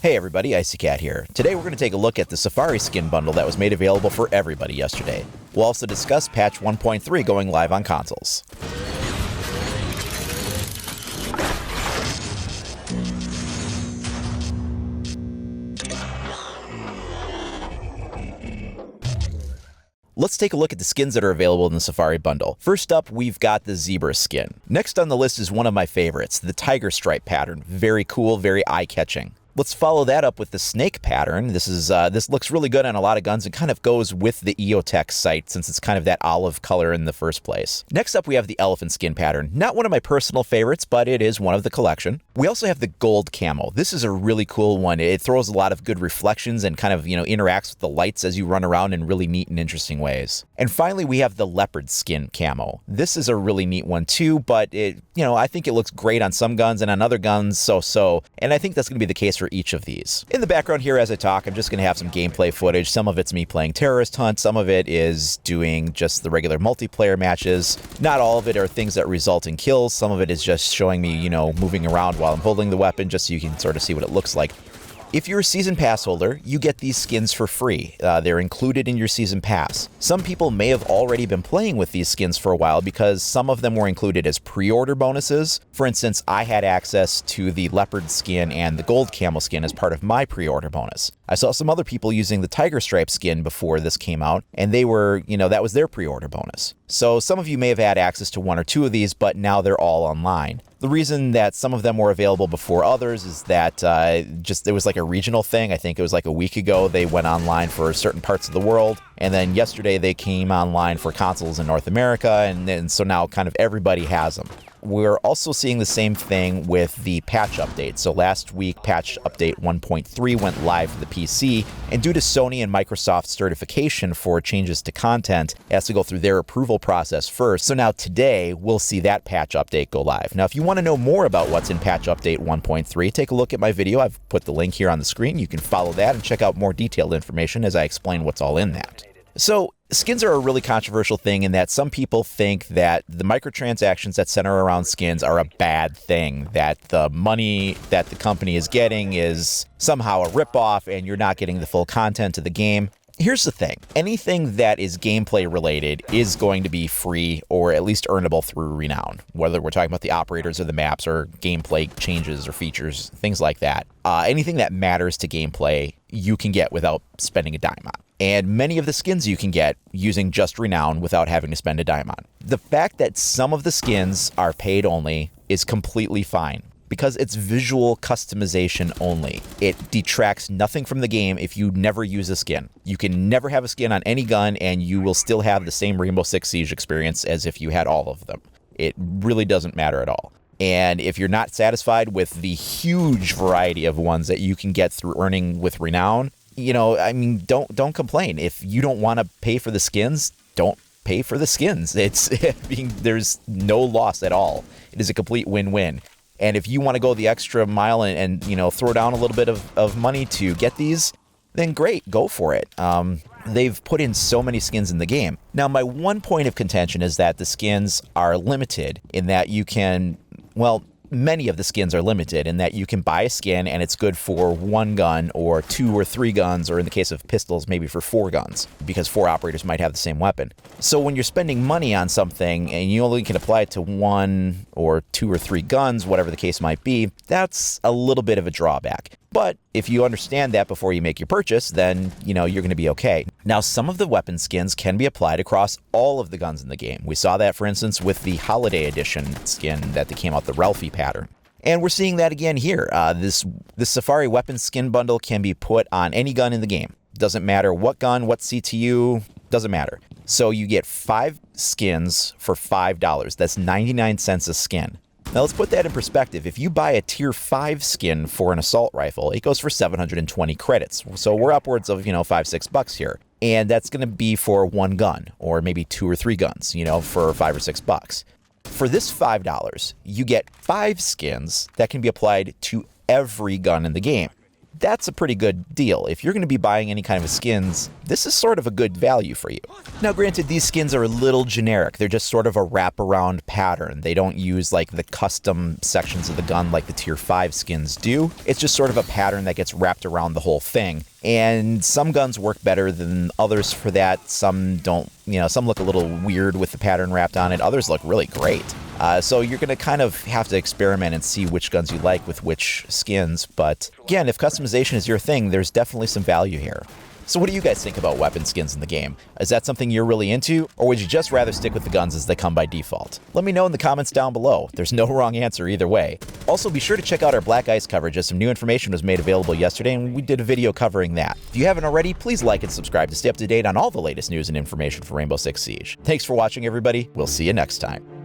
Hey everybody, Icy Cat here. Today we're going to take a look at the Safari skin bundle that was made available for everybody yesterday. We'll also discuss patch 1.3 going live on consoles. Let's take a look at the skins that are available in the Safari bundle. First up, we've got the zebra skin. Next on the list is one of my favorites, the tiger stripe pattern. Very cool, very eye-catching. Let's follow that up with the snake pattern. This looks really good on a lot of guns and kind of goes with the EOTech sight since it's kind of that olive color in the first place. Next up, we have the elephant skin pattern. Not one of my personal favorites, but it is one of the collection. We also have the gold camo. This is a really cool one. It throws a lot of good reflections and kind of, interacts with the lights as you run around in really neat and interesting ways. And finally, we have the leopard skin camo. This is a really neat one too, but I think it looks great on some guns and on other guns so. And I think that's going to be the case for each of these. In the background here as I talk, I'm just going to have some gameplay footage. Some of it's me playing Terrorist Hunt. Some of it is doing just the regular multiplayer matches. Not all of it are things that result in kills. Some of it is just showing me, moving around while I'm holding the weapon just so you can sort of see what it looks like. If you're a Season Pass holder, you get these skins for free. They're included in your Season Pass. Some people may have already been playing with these skins for a while because some of them were included as pre-order bonuses. For instance, I had access to the leopard skin and the gold camel skin as part of my pre-order bonus. I saw some other people using the tiger stripe skin before this came out, and they were, that was their pre-order bonus. So some of you may have had access to one or two of these, but now they're all online. The reason that some of them were available before others is that it was like a regional thing. I think it was like a week ago they went online for certain parts of the world, and then yesterday they came online for consoles in North America, and so now kind of everybody has them. We're also seeing the same thing with the patch update. So last week, patch update 1.3 went live for the PC, and due to Sony and Microsoft's certification for changes to content, it has to go through their approval process first. So now today, we'll see that patch update go live. Now, if you want to know more about what's in patch update 1.3, take a look at my video. I've put the link here on the screen. You can follow that and check out more detailed information as I explain what's all in that. So, skins are a really controversial thing in that some people think that the microtransactions that center around skins are a bad thing, that the money that the company is getting is somehow a ripoff and you're not getting the full content of the game. Here's the thing. Anything that is gameplay related is going to be free or at least earnable through Renown, whether we're talking about the operators or the maps or gameplay changes or features, things like that. Anything that matters to gameplay, you can get without spending a dime on. And many of the skins you can get using just Renown without having to spend a dime on. The fact that some of the skins are paid only is completely fine because it's visual customization only. It detracts nothing from the game if you never use a skin. You can never have a skin on any gun and you will still have the same Rainbow Six Siege experience as if you had all of them. It really doesn't matter at all. And if you're not satisfied with the huge variety of ones that you can get through earning with Renown, don't complain. If you don't want to pay for the skins, don't pay for the skins. There's no loss at all. It is a complete win-win. And if you want to go the extra mile and throw down a little bit of money to get these, then great, go for it. They've put in so many skins in the game. Now, my one point of contention is that the skins are limited in that you can, many of the skins are limited in that you can buy a skin and it's good for one gun or two or three guns, or in the case of pistols, maybe for 4 guns, because 4 operators might have the same weapon. So when you're spending money on something and you only can apply it to 1 or 2 or 3 guns, whatever the case might be, that's a little bit of a drawback. But if you understand that before you make your purchase, then, you're going to be okay. Now, some of the weapon skins can be applied across all of the guns in the game. We saw that, for instance, with the Holiday Edition skin that came out, the Ralphie pattern. And we're seeing that again here. This Safari weapon skin bundle can be put on any gun in the game. Doesn't matter what gun, what CTU, doesn't matter. So you get 5 skins for $5. That's 99 cents a skin. Now let's put that in perspective. If you buy a tier 5 skin for an assault rifle, it goes for 720 credits. So we're upwards of, $5-6 here. And that's going to be for one gun or maybe 2 or 3 guns, for $5 or $6. For this $5, you get 5 skins that can be applied to every gun in the game. that's a pretty good deal. If you're going to be buying any kind of skins, this is sort of a good value for you. Now granted, these skins are a little generic. They're just sort of a wraparound pattern. They don't use like the custom sections of the gun like the tier 5 skins do. It's just sort of a pattern that gets wrapped around the whole thing. And some guns work better than others for that. Some don't, some look a little weird with the pattern wrapped on it. Others look really great. So you're going to kind of have to experiment and see which guns you like with which skins. But again, if customization is your thing, there's definitely some value here. So what do you guys think about weapon skins in the game? Is that something you're really into, or would you just rather stick with the guns as they come by default? Let me know in the comments down below. There's no wrong answer either way. Also, be sure to check out our Black Ice coverage as some new information was made available yesterday, and we did a video covering that. If you haven't already, please like and subscribe to stay up to date on all the latest news and information for Rainbow Six Siege. Thanks for watching, everybody. We'll see you next time.